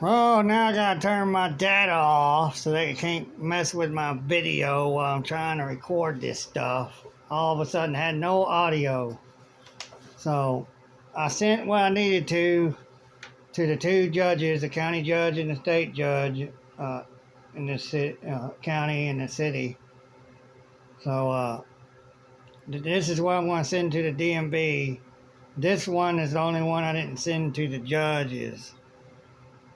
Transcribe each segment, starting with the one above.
Oh, now I gotta turn my data off so they can't mess with my video while I'm trying to record this stuff. All of a sudden, had no audio. So I sent what I needed to the two judges, the county judge and the state judge, in the county and the city. So this is what I'm going to send to the DMV. This one is the only one I didn't send to the judges,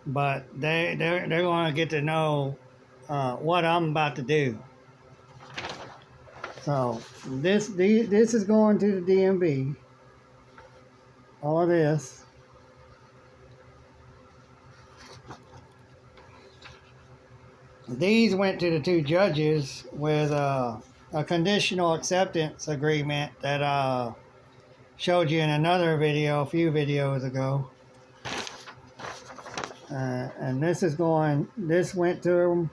but they're going to get to know what I'm about to do. So this is going to the DMV. All of this. These went to the two judges with a conditional acceptance agreement that showed you in another video a few videos ago. And this went to them.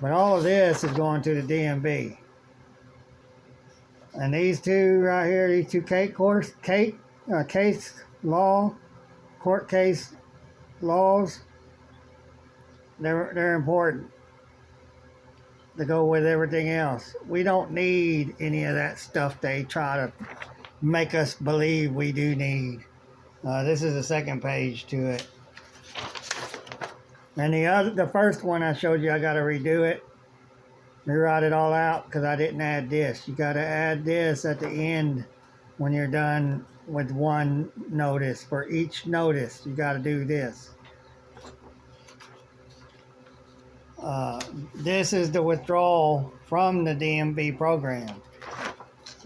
But all of this is going to the DMV. And these two right here, these two court case laws, they're important to go with everything else. We don't need any of that stuff they try to make us believe we do need. This is the second page to it. And the first one I showed you, I got to redo it. Rewrite it all out because I didn't add this. You got to add this at the end when you're done with one notice. For each notice, you got to do this. This is the withdrawal from the DMV program.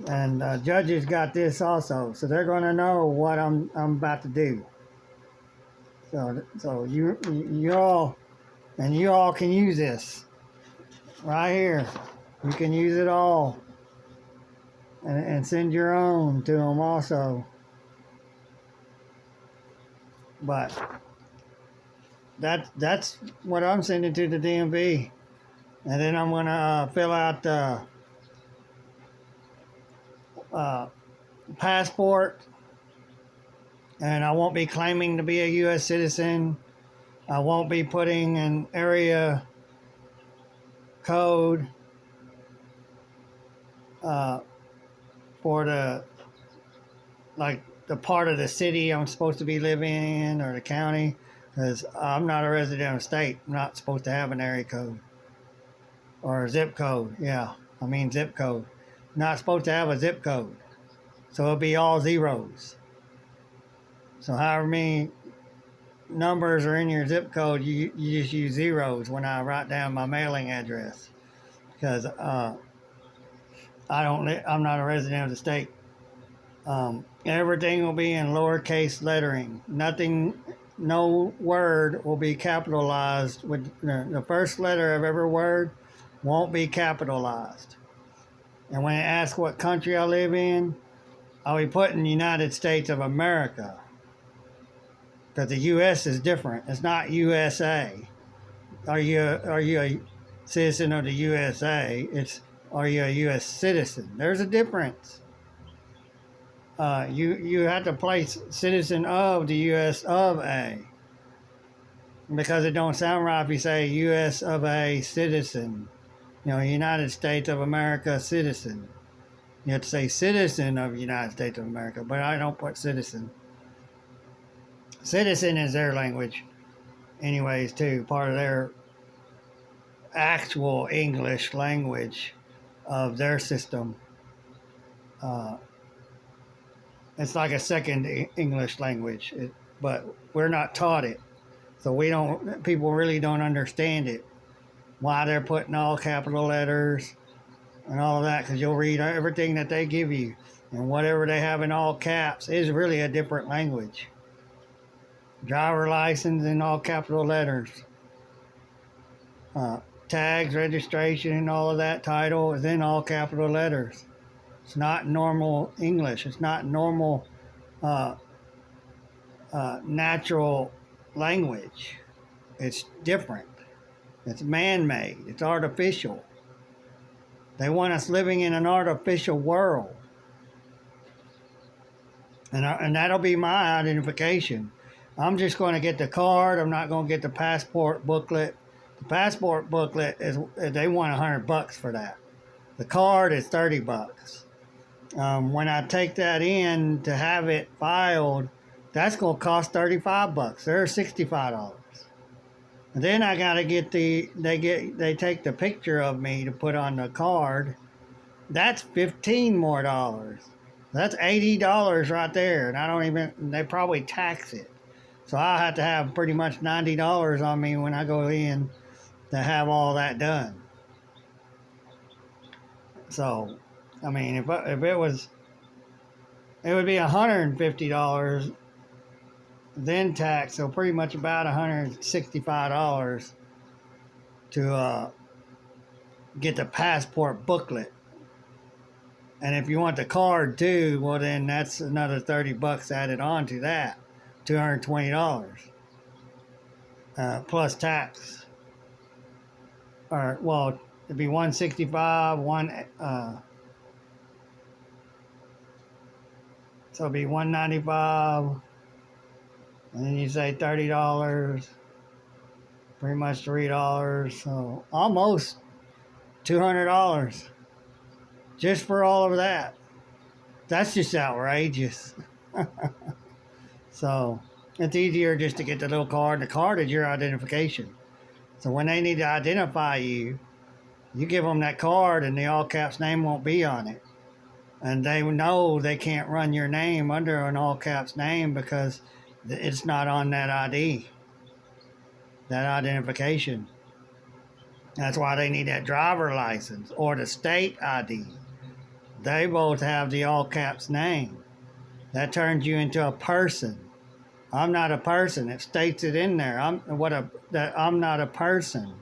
And judges got this also, so they're going to know what I'm about to do. So you all can use this right here. You can use it all and send your own to them also. But that's what I'm sending to the DMV, and then I'm gonna fill out the passport, and I won't be claiming to be a U.S. citizen. I won't be putting an area code for the part of the city I'm supposed to be living in or the county, because I'm not a resident of the state. I'm not supposed to have an area code or a zip code. Zip code. Not supposed to have a zip code. So it'll be all zeros. So however many numbers are in your zip code, you just use zeros when I write down my mailing address, because I'm not a resident of the state. Everything will be in lowercase lettering. No word will be capitalized. With the first letter of every word won't be capitalized. And when it asks what country I live in, I'll be putting United States of America, because the U.S. is different. It's not USA. Are you a citizen of the USA? It's, are you a U.S. citizen? There's a difference. You have to place citizen of the U.S. of A, because it don't sound right if you say U.S. of A citizen. United States of America citizen. You have to say citizen of the United States of America, but I don't put citizen. Citizen is their language anyways too, part of their actual English language of their system. It's like a second English language, but we're not taught it, so people really don't understand it, why they're putting all capital letters and all of that, because you'll read everything that they give you, and whatever they have in all caps is really a different language. Driver license in all capital letters. Tags, registration, and all of that, title is in all capital letters. It's not normal English. It's not normal natural language. It's different. It's man-made. It's artificial. They want us living in an artificial world. And that'll be my identification. I'm just going to get the card. I'm not going to get the passport booklet. The passport booklet is, they want $100 for that. The card is $30. When I take that in to have it filed, that's going to cost $35. They're $65. And then I got to get they take the picture of me to put on the card. That's $15 more. That's $80 right there. And I don't even, they probably tax it. So I'll have to have pretty much $90 on me when I go in to have all that done. So, I mean, if it was, it would be $150 then tax, so pretty much about $165 to get the passport booklet. And if you want the card too, well then that's another $30 added on to that, $220 plus tax. Or well, it'd be $165, so it'd be $195. And then you say $30, pretty much $3, so almost $200 just for all of that. That's just outrageous. So it's easier just to get the little card. The card is your identification. So when they need to identify you, you give them that card and the all caps name won't be on it. And they know they can't run your name under an all caps name because it's not on that ID, that identification. That's why they need that driver license or the state ID. They both have the all caps name. That turns you into a person. I'm not a person. It states it in there. I'm not a person.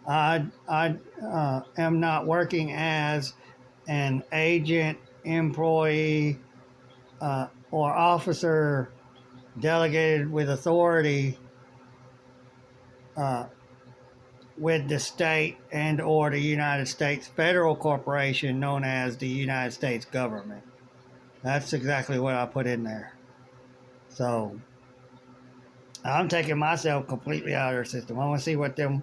I am not working as an agent, employee, or officer delegated with authority with the state and or the United States federal corporation known as the United States government. That's exactly what I put in there. So I'm taking myself completely out of their system. I want to see what the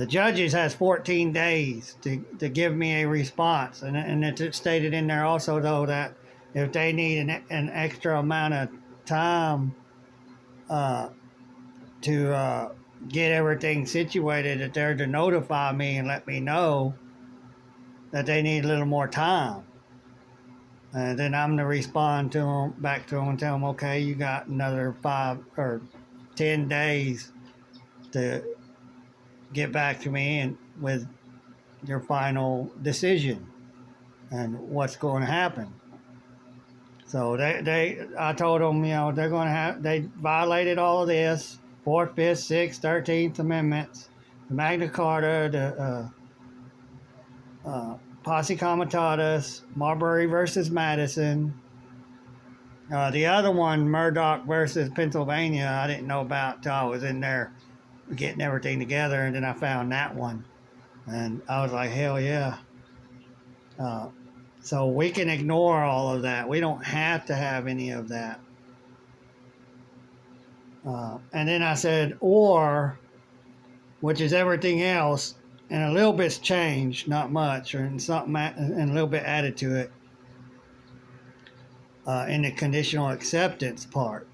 judges has 14 days to give me a response. And it's stated in there also, though, that if they need an extra amount of time to get everything situated, that they're to notify me and let me know that they need a little more time. And then I'm to respond to them, back to them and tell them, okay, you got another 5 or 10 days to get back to me and with your final decision and what's going to happen. So I told them, they're going to they violated all of this, 4th, 5th, 6th, 13th Amendments, the Magna Carta, the Posse Comitatus, Marbury versus Madison. The other one, Murdoch versus Pennsylvania, I didn't know about till I was in there getting everything together, and then I found that one. And I was like, hell yeah. So we can ignore all of that. We don't have to have any of that. And then I said, or, which is everything else, and a little bit's changed, not much, or something, and a little bit added to it in the conditional acceptance part,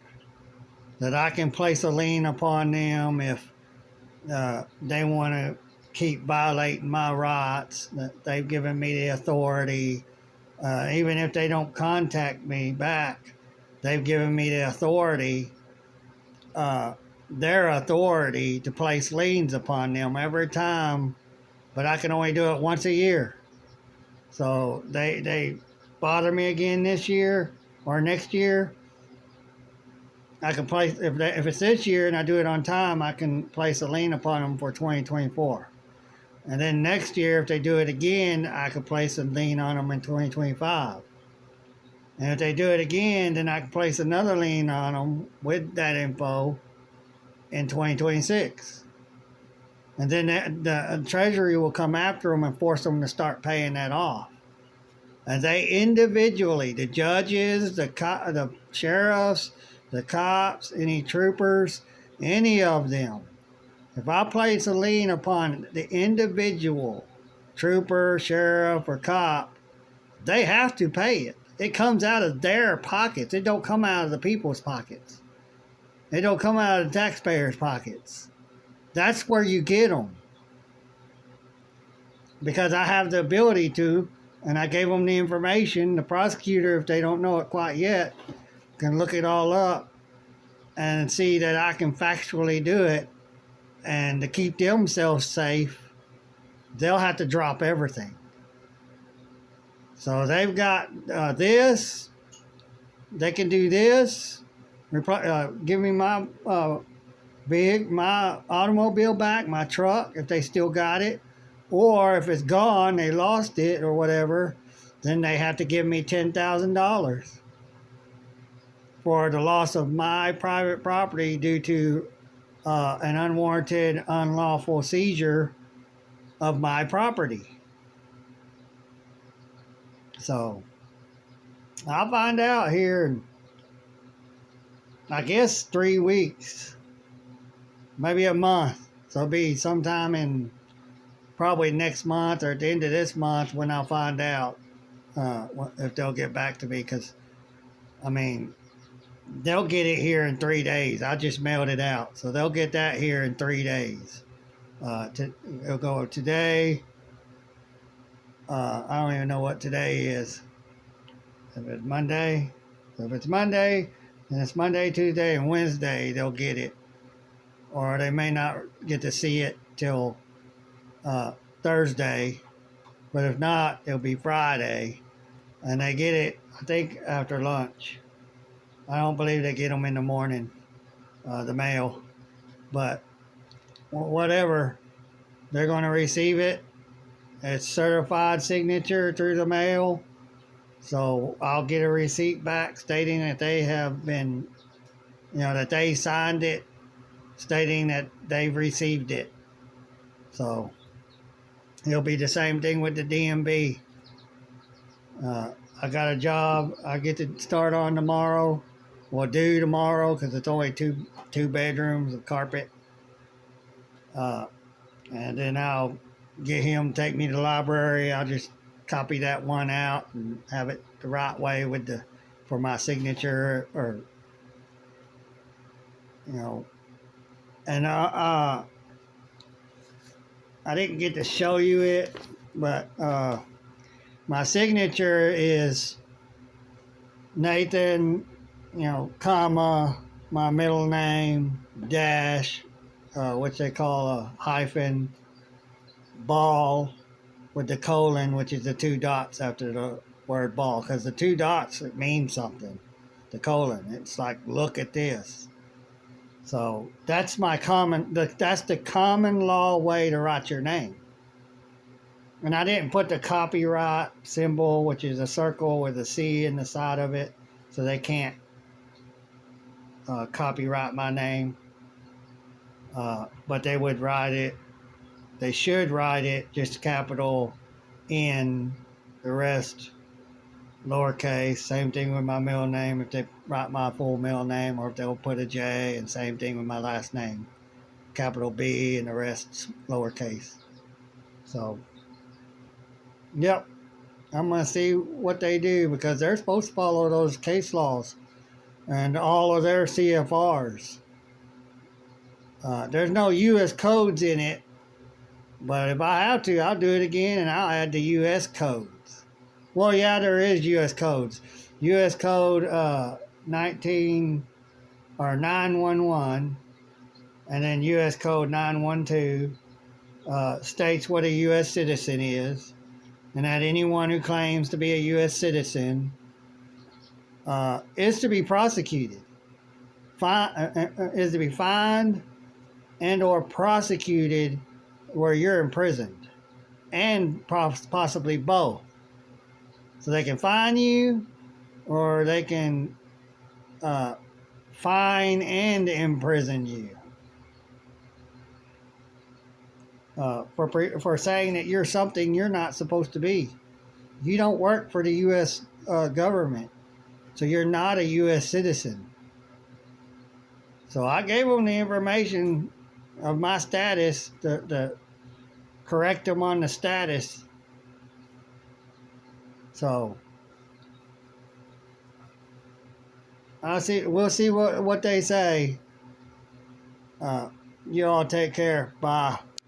that I can place a lien upon them if they want to keep violating my rights, that they've given me the authority. Even if they don't contact me back, they've given me the authority, their authority to place liens upon them every time, but I can only do it once a year. So they bother me again this year or next year, I can place, if it's this year and I do it on time, I can place a lien upon them for 2024. And then next year, if they do it again, I could place a lien on them in 2025. And if they do it again, then I can place another lien on them with that info in 2026. And then the Treasury will come after them and force them to start paying that off. And they individually, the judges, the sheriffs, the cops, any troopers, any of them. If I place a lien upon the individual trooper, sheriff, or cop, they have to pay it. It comes out of their pockets. It don't come out of the people's pockets. It don't come out of the taxpayers' pockets. That's where you get them. Because I have the ability to, and I gave them the information. The prosecutor, if they don't know it quite yet, can look it all up and see that I can factually do it. And to keep themselves safe, they'll have to drop everything. So they've got this. They can do this. Give me my my automobile back, my truck, if they still got it. Or if it's gone, they lost it or whatever, then they have to give me $10,000 for the loss of my private property due to an unwarranted, unlawful seizure of my property. So, I'll find out here in, I guess, 3 weeks. Maybe a month. So it'll be sometime in probably next month or at the end of this month when I'll find out if they'll get back to me. Because, I mean, they'll get it here in 3 days. I just mailed it out. So they'll get that here in 3 days. It'll go today. I don't even know what today is. If it's Monday. So if it's Monday, then it's Monday, Tuesday, and Wednesday they'll get it. Or they may not get to see it till Thursday. But if not, it'll be Friday. And they get it, I think, after lunch. I don't believe they get them in the morning, the mail. But whatever, they're going to receive it. It's certified signature through the mail. So I'll get a receipt back stating that they have been, that they signed it, stating that they've received it. So it'll be the same thing with the DMV. I got a job I get to start on tomorrow. Well, due tomorrow because it's only two bedrooms of carpet. And then I'll get him to take me to the library. I'll just copy that one out and have it the right way for my signature or and I didn't get to show you it, but my signature is Nathan, comma, my middle name, dash, which they call a hyphen, ball, with the colon, which is the 2 dots after the word ball, because the 2 dots, it means something. The colon, it's like, look at this. So that's that's the common law way to write your name. And I didn't put the copyright symbol, which is a circle with a C in the side of it, so they can't copyright my name. But they would write it. They should write it just capital N, the rest lowercase. Same thing with my middle name if they write my full middle name, or if they'll put a J, and same thing with my last name. Capital B and the rest lowercase. So, yep. I'm going to see what they do because they're supposed to follow those case laws and all of their CFRs. There's no U.S. codes in it. But if I have to, I'll do it again and I'll add the U.S. codes. Well, yeah, there is U.S. codes. U.S. code 19 or 911 and then U.S. code 912 states what a U.S. citizen is, and that anyone who claims to be a U.S. citizen is to be prosecuted, is to be fined and or prosecuted where you're imprisoned, and possibly both. So they can fine you, or they can fine and imprison you for saying that you're something you're not supposed to be. You don't work for the U.S. government. So you're not a U.S. citizen. So I gave them the information of my status to correct them on the status. So we'll see what they say. You all take care. Bye.